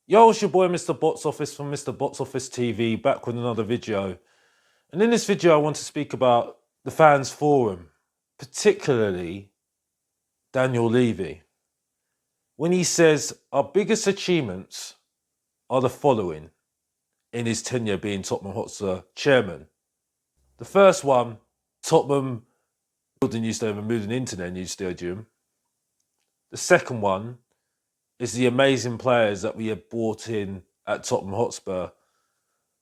Yo, it's your boy Mr. Box Office from Mr. Box Office TV, back with another video. And in this video, I want to speak about the fans forum, particularly Daniel Levy, when he says our biggest achievements are the following in his tenure being Tottenham Hotspur chairman. The first one, Tottenham building new stadium and moving into their new stadium. The second one is the amazing players that we have brought in at Tottenham Hotspur.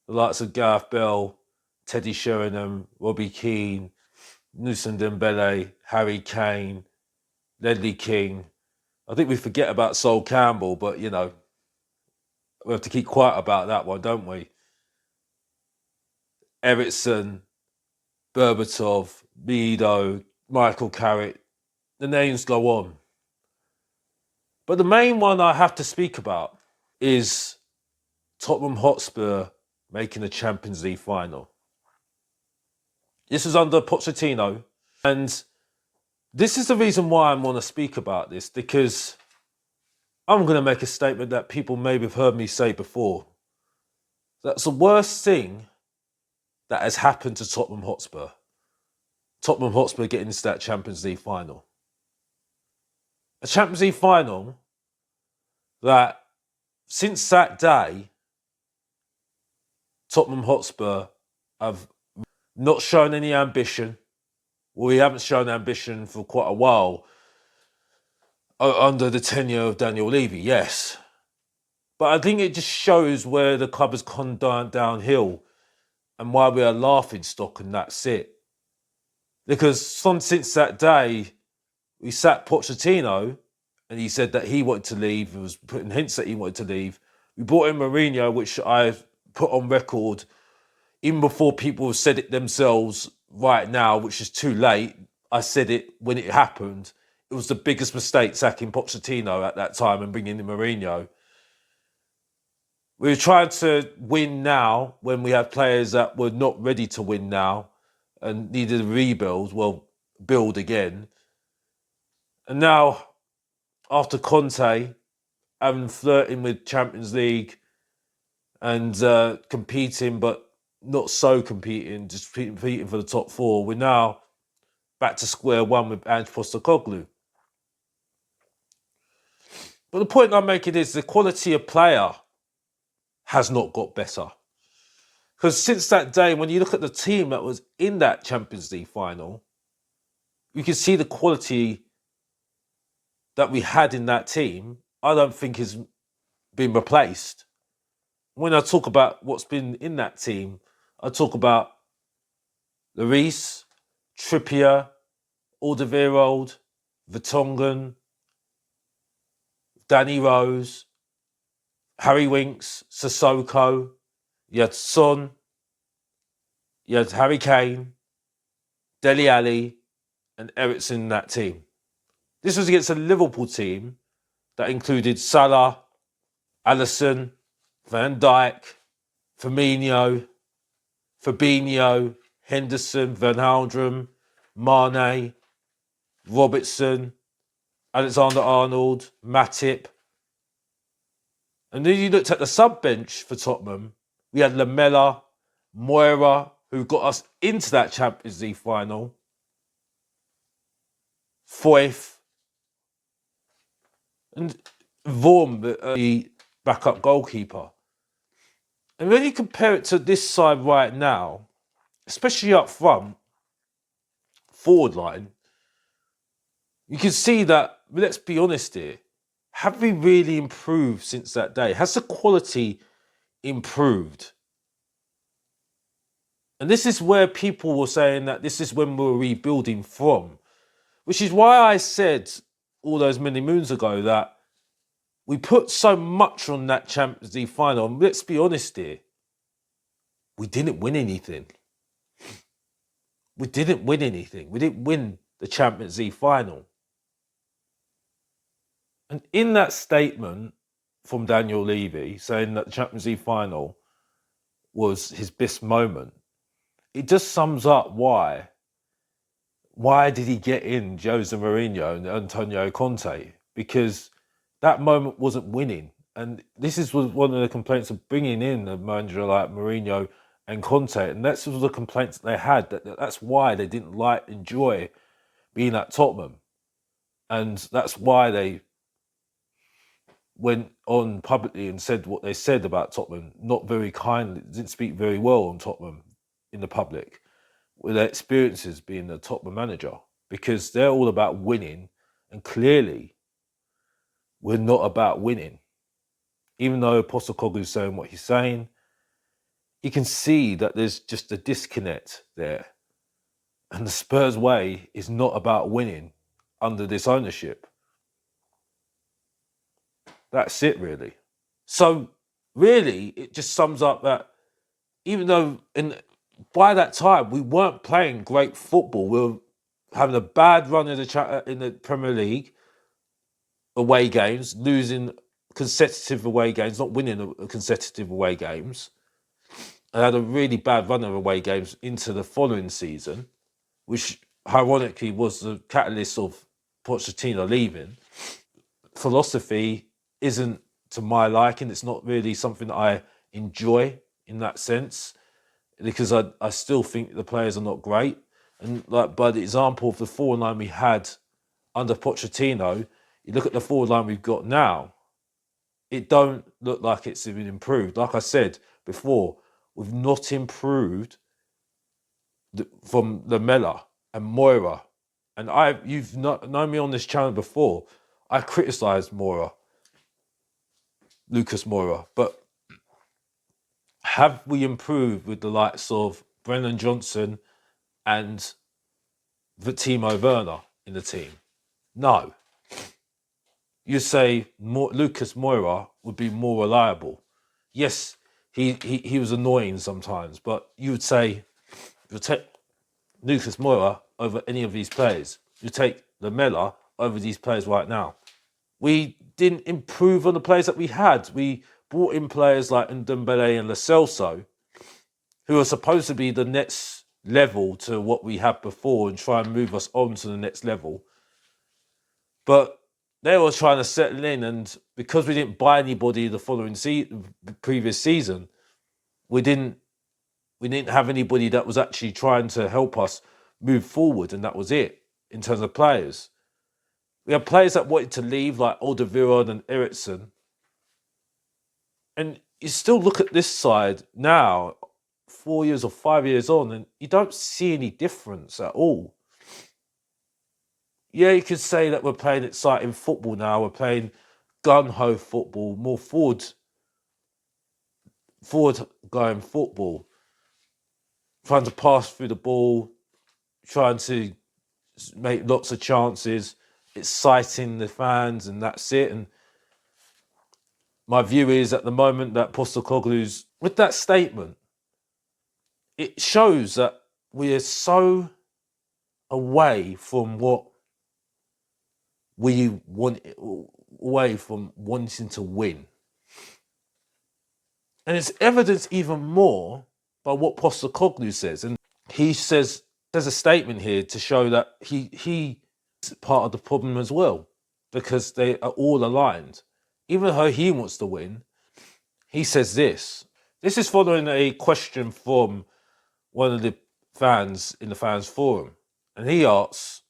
The likes of Gareth Bale, Teddy Sheringham, Robbie Keane, Nusa Dembele, Harry Kane, Ledley King. I think we forget about Sol Campbell, but, you know, we have to keep quiet about that one, don't we? Ericsson, Berbatov, Mido, Michael Carrick, the names go on. But the main one I have to speak about is Tottenham Hotspur making a Champions League final. This is under Pochettino, and this is the reason why I want to speak about this, because I'm going to make a statement that people maybe have heard me say before. That's the worst thing that has happened to Tottenham Hotspur. Tottenham Hotspur getting into that Champions League final. A Champions League final that, since that day, Tottenham Hotspur have not shown any ambition. Well, we haven't shown ambition for quite a while under the tenure of Daniel Levy, yes. But I think it just shows where the club has gone downhill and why we are laughing stock, and that's it. Because since that day, we sat Pochettino and he said that he wanted to leave. He was putting hints that he wanted to leave. We brought in Mourinho, which I put on record even before people have said it themselves right now, which is too late. I said it when it happened. It was the biggest mistake sacking Pochettino at that time and bringing in Mourinho. We were trying to win now when we had players that were not ready to win now and needed a rebuild, well, build again. And now, after Conte having flirting with Champions League and competing, but not so competing, just competing for the top four, we're now back to square one with Ange Postecoglu. But the point I'm making is the quality of player has not got better. Because since that day, when you look at the team that was in that Champions League final, you can see the quality that we had in that team, I don't think has been replaced. When I talk about what's been in that team, I talk about Lloris, Trippier, Alderweireld, Vertonghen, Danny Rose, Harry Winks, Sissoko, you had Son, you had Harry Kane, Dele Alli, and Ericsson in that team. This was against a Liverpool team that included Salah, Alisson, Van Dijk, Firmino, Fabinho, Henderson, Van Haldrum, Mane, Robertson, Alexander-Arnold, Matip. And then you looked at the sub-bench for Tottenham. We had Lamela, Moira, who got us into that Champions League final, Foyth, and Vorm, the backup goalkeeper. And when you compare it to this side right now, especially up front, forward line, you can see that, let's be honest here, have we really improved since that day? Has the quality improved? And this is where people were saying that this is when we were rebuilding from, which is why I said all those many moons ago that we put so much on that Champions League final. And let's be honest here, we didn't win anything. We didn't win anything. We didn't win the Champions League final. And in that statement from Daniel Levy saying that the Champions League final was his best moment, it just sums up why. Why did he get in Jose Mourinho and Antonio Conte? Because that moment wasn't winning. And this is one of the complaints of bringing in a manager like Mourinho and Conte, and that's one of the complaints they had. That's why they didn't enjoy being at Tottenham, and that's why they went on publicly and said what they said about Tottenham, not very kindly, didn't speak very well on Tottenham in the public, with their experiences being the Tottenham manager, because they're all about winning, and clearly we're not about winning. Even though Postecoglu's saying what he's saying, you can see that there's just a disconnect there. And the Spurs way is not about winning under this ownership. That's it, really. So, really, it just sums up that even though by that time we weren't playing great football, we were having a bad run in the Premier League, away games, losing consecutive away games, not winning consecutive away games, and had a really bad run of away games into the following season, which ironically was the catalyst of Pochettino leaving. Philosophy isn't to my liking. It's not really something that I enjoy in that sense, because I still think the players are not great. And like by the example of the forward line we had under Pochettino, you look at the forward line we've got now, it don't look like it's been improved. Like I said before, we've not improved from Lamella and Moira. And you've known me on this channel before. I criticised Lucas Moura, but have we improved with the likes of Brennan Johnson and Timo Werner in the team? No. You say Lucas Moura would be more reliable. Yes, he was annoying sometimes, but you would say you take Lucas Moura over any of these players. You take Lamella over these players right now. We didn't improve on the players that we had. We brought in players like Ndombele and Lo Celso, who are supposed to be the next level to what we had before and try and move us on to the next level. But they were trying to settle in, and because we didn't buy anybody the previous season, we didn't have anybody that was actually trying to help us move forward, and that was it in terms of players. We had players that wanted to leave, like Alderweireld and Eriksson. And you still look at this side now, 4 years or 5 years on, and you don't see any difference at all. Yeah, you could say that we're playing exciting football now. We're playing gun-ho football, more forward-going football. Trying to pass through the ball, trying to make lots of chances, exciting the fans, and that's it. And my view is at the moment that Postecoglu's, with that statement, it shows that we are so away from what we want, away from wanting to win. And it's evidenced even more by what Postecoglu says. And he says, there's a statement here to show that he is part of the problem as well, because they are all aligned. Even though he wants to win, he says this. This is following a question from one of the fans in the fans forum. And he asks,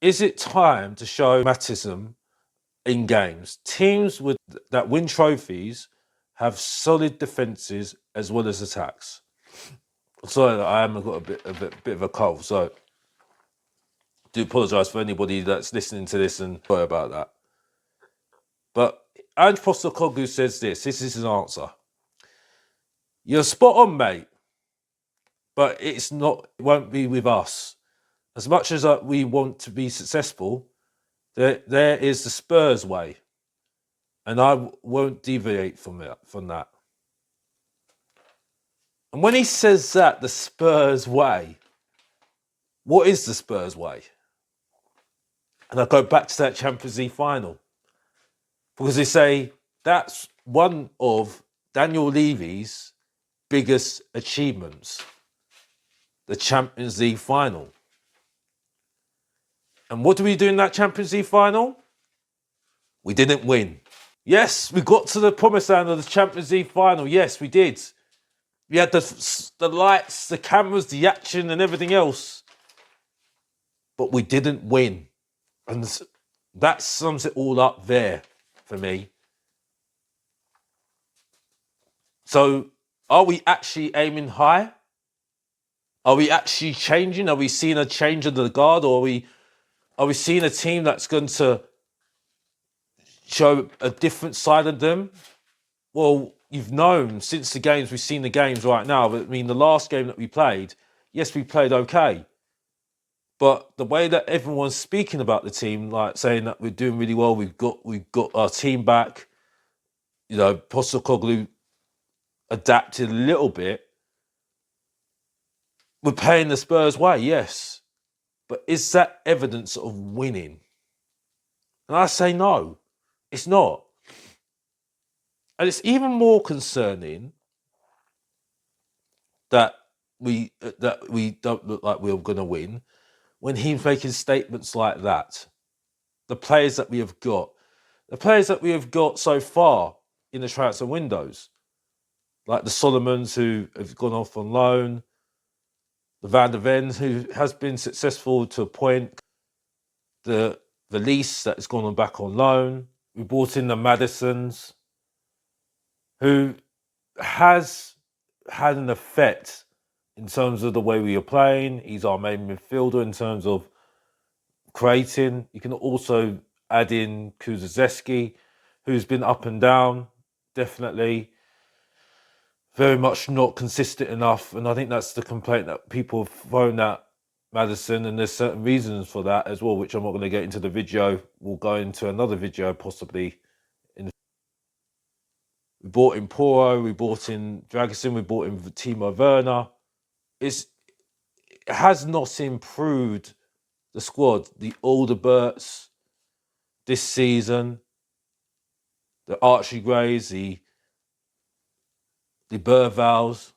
is it time to show pragmatism in games? Teams that win trophies have solid defences as well as attacks. Sorry, I haven't got a bit of a cold, so I do apologise for anybody that's listening to this, and sorry about that. But Ange Postecoglu says this is his answer. You're spot on, mate, but it won't be with us. As much as we want to be successful, there is the Spurs way, and I won't deviate from that. And when he says that, the Spurs way, what is the Spurs way? And I go back to that Champions League final, because they say that's one of Daniel Levy's biggest achievements, the Champions League final. And what do we do in that Champions League final? We didn't win. Yes, we got to the promised land of the Champions League final. Yes, we did. We had the lights, the cameras, the action and everything else. But we didn't win. And that sums it all up there for me. So, are we actually aiming high? Are we actually changing? Are we seeing a change of the guard? Or are we seeing a team that's going to show a different side of them? Well, you've known since the games, we've seen the games right now. But I mean, the last game that we played, yes, we played okay. But the way that everyone's speaking about the team, like saying that we're doing really well, we've got our team back. You know, Postecoglu adapted a little bit. We're playing the Spurs way, yes. But is that evidence of winning? And I say no, it's not. And it's even more concerning that we don't look like we're going to win when he's making statements like that. The players that we have got, so far in the transfer windows, like the Solomons who have gone off on loan, the Van der Vens who has been successful to a point, the Lease that has gone on back on loan. We brought in the Madisons, who has had an effect in terms of the way we are playing. He's our main midfielder in terms of creating. You can also add in Kuzezeski, who's been up and down, definitely. Very much not consistent enough. And I think that's the complaint that people have thrown at Madison. And there's certain reasons for that as well, which I'm not going to get into the video. We'll go into another video possibly. We bought in Poro, we bought in Dragusin, we bought in Timo Werner. It has not improved the squad. The Alderberts this season, the Archie Grays, the Burvals.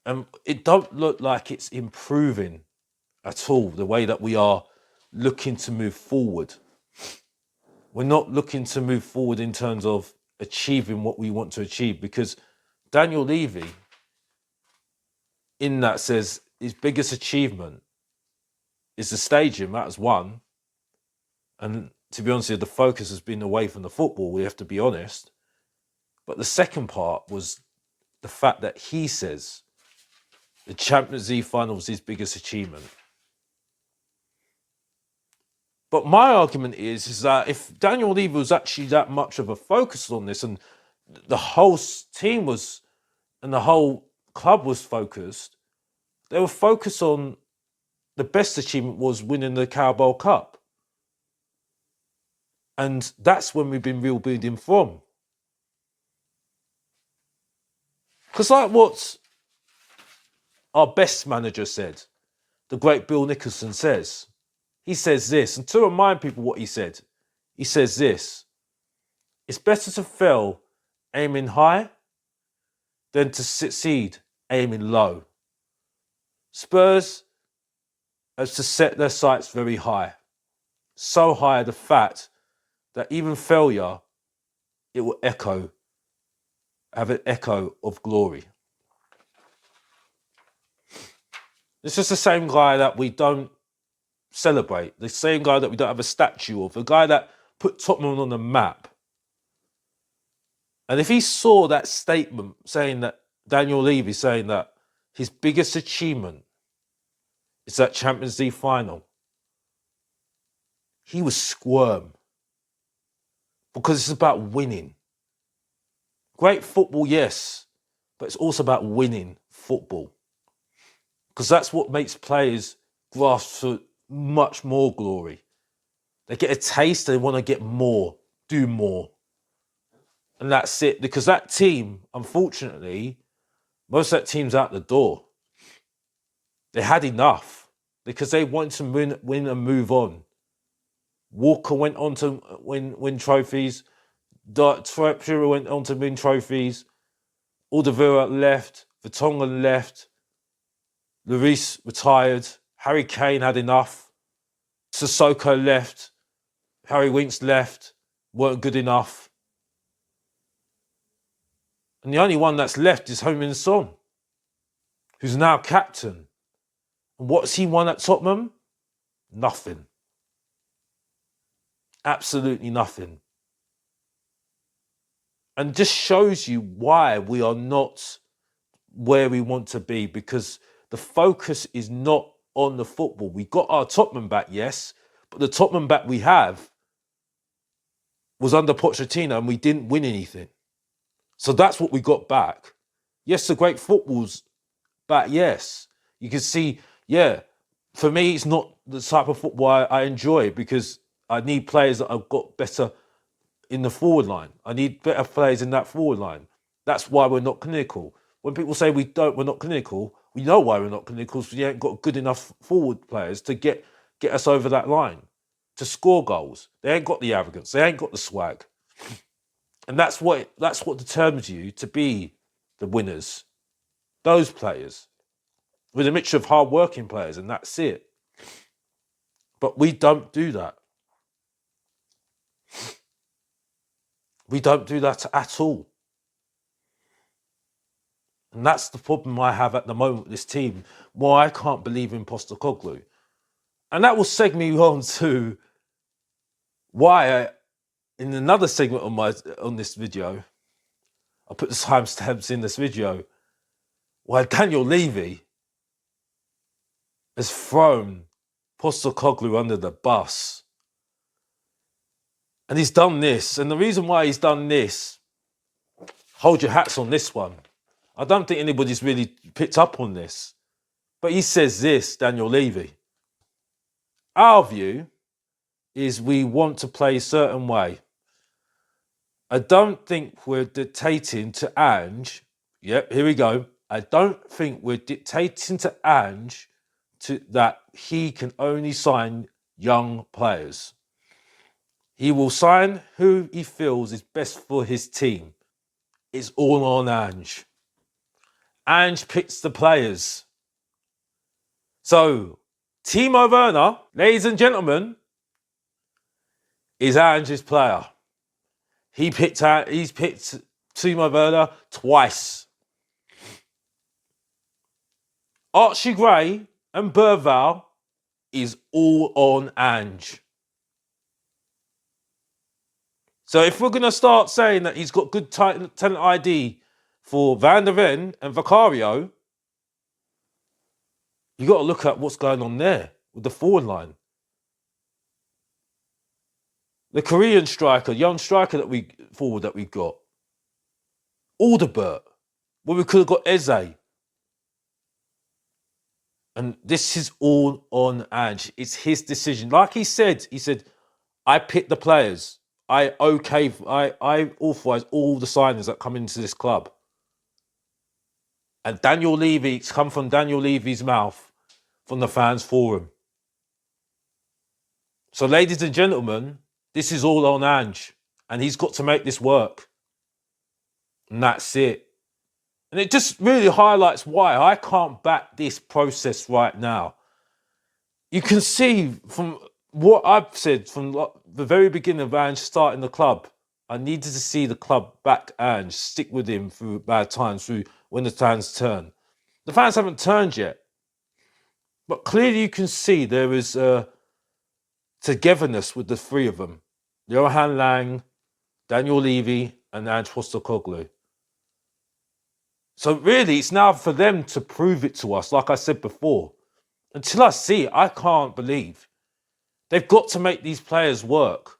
And it don't look like it's improving at all, the way that we are looking to move forward. We're not looking to move forward in terms of achieving what we want to achieve, because Daniel Levy, in that, says his biggest achievement is the stadium. That was one. And to be honest, the focus has been away from the football, we have to be honest. But the second part was the fact that he says the Champions League final was his biggest achievement. But my argument is that if Daniel Levy was actually that much of a focus on this, and the whole team was, and the whole club was focused, they were focused on the best achievement was winning the Carabao Cup. And that's when we've been rebuilding from. Because like what our best manager said, the great Bill Nicholson says, he says this, and to remind people what he said, he says this: it's better to fail aiming high than to succeed aiming low. Spurs has to set their sights very high. So high, the fact that even failure, it will have an echo of glory. This is the same guy that we don't celebrate, the same guy that we don't have a statue of, the guy that put Tottenham on the map. And if he saw that statement saying that, Daniel Levy saying that his biggest achievement is that Champions League final, he would squirm. Because it's about winning. Great football, yes, but it's also about winning football. Because that's what makes players grasp for much more glory. They get a taste, they want to get more, do more. And that's it. Because that team, unfortunately, most of that team's out the door. They had enough. Because they wanted to win and move on. Walker went on to win trophies. Trippier went on to win trophies. Alderweireld left. Vertonghen left. Lloris retired. Harry Kane had enough. Sissoko left. Harry Winks left, weren't good enough. And the only one that's left is Heung-min Son, who's now captain. And what's he won at Tottenham? Nothing. Absolutely nothing. And just shows you why we are not where we want to be, because the focus is not on the football. We got our Tottenham back, yes, but the Tottenham back we have was under Pochettino and we didn't win anything. So that's what we got back. Yes, the great football's back, yes. You can see, yeah, for me, it's not the type of football I enjoy, because I need players that have got better in the forward line. I need better players in that forward line. That's why we're not clinical. When people say we're not clinical, we know why we're not clinical, because we ain't got good enough forward players to get us over that line, to score goals. They ain't got the arrogance. They ain't got the swag. And that's what determines you to be the winners. Those players. With a mixture of hard-working players, and that's it. But we don't do that. We don't do that at all. And that's the problem I have at the moment with this team. Why I can't believe in Postecoglu. And that will seg me on to why in another segment on this video, I put the timestamps in this video, why Daniel Levy has thrown Postecoglu under the bus. And he's done this. And the reason why he's done this, hold your hats on this one. I don't think anybody's really picked up on this. But he says this, Daniel Levy. Our view is we want to play a certain way. I don't think we're dictating to Ange. Yep, here we go. I don't think we're dictating to Ange that he can only sign young players. He will sign who he feels is best for his team. It's all on Ange. Ange picks the players. So, Timo Werner, ladies and gentlemen, is Ange's player. He's picked Timo Werner twice. Archie Gray and Berval is all on Ange. So if we're going to start saying that he's got good talent ID for Van der Ven and Vicario, you got to look at what's going on there with the forward line. The Korean striker, young striker that we got, Alderbert, where we could have got Eze. And this is all on Ange. It's his decision. Like he said, I picked the players. I authorise all the signings that come into this club. And Daniel Levy, it's come from Daniel Levy's mouth, from the fans forum. So ladies and gentlemen, this is all on Ange. And he's got to make this work. And that's it. And it just really highlights why I can't back this process right now. You can see from what I've said from the very beginning of Ange starting the club, I needed to see the club back Ange, stick with him through bad times, through when the fans turn. The fans haven't turned yet. But clearly you can see there is togetherness with the three of them. Johan Lang, Daniel Levy and Ange Postecoglu. So really, it's now for them to prove it to us, like I said before. Until I see it, I can't believe. They've got to make these players work.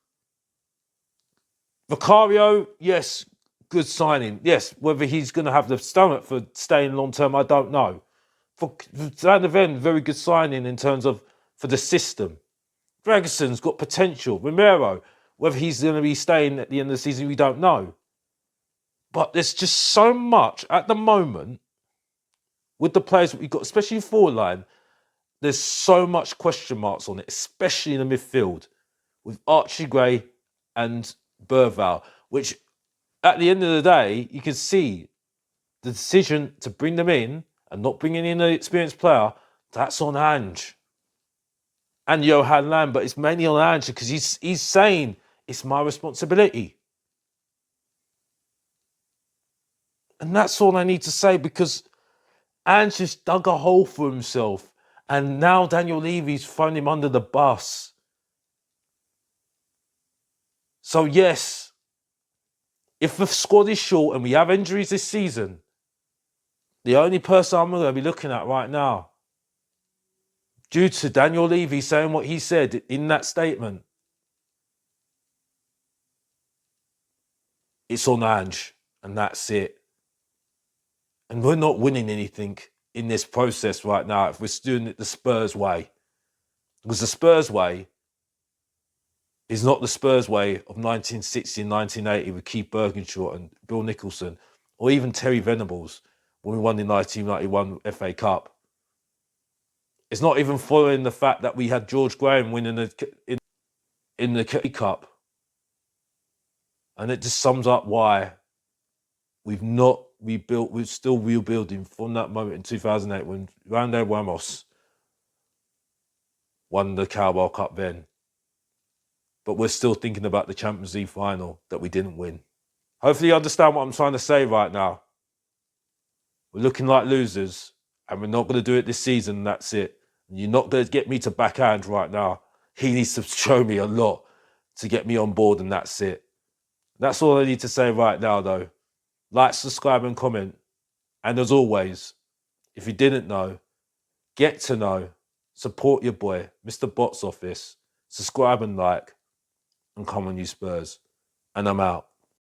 Vicario, yes, good signing. Yes, whether he's going to have the stomach for staying long term, I don't know. For Van der Ven, very good signing in terms of for the system. Ferguson's got potential. Romero, whether he's going to be staying at the end of the season, we don't know. But there's just so much at the moment with the players that we've got, especially forward line. There's so much question marks on it, especially in the midfield with Archie Gray and Berval, which at the end of the day, you can see the decision to bring them in and not bringing in an experienced player, that's on Ange. and Johan Land, but it's mainly on Ange because he's saying it's my responsibility. And that's all I need to say, because Ange just dug a hole for himself, and now Daniel Levy's thrown him under the bus. So yes, if the squad is short and we have injuries this season, the only person I'm going to be looking at right now, due to Daniel Levy saying what he said in that statement, it's on Ange, and that's it. And we're not winning anything in this process right now if we're doing it the Spurs way. Because the Spurs way is not the Spurs way of 1960 and 1980 with Keith Bergenshaw and Bill Nicholson, or even Terry Venables when we won the 1991 FA Cup. It's not even following the fact that we had George Graham winning in the Cup. And it just sums up why we've not rebuilt, we're still rebuilding from that moment in 2008 when Randall Ramos won the Carabao Cup then. But we're still thinking about the Champions League final that we didn't win. Hopefully you understand what I'm trying to say right now. We're looking like losers, and we're not going to do it this season, and that's it. And you're not going to get me to backhand right now. He needs to show me a lot to get me on board, and that's it. That's all I need to say right now, though. Like, subscribe, and comment. And as always, if you didn't know, get to know, support your boy, Mr. Box Office, subscribe and like, and come on, you Spurs. And I'm out.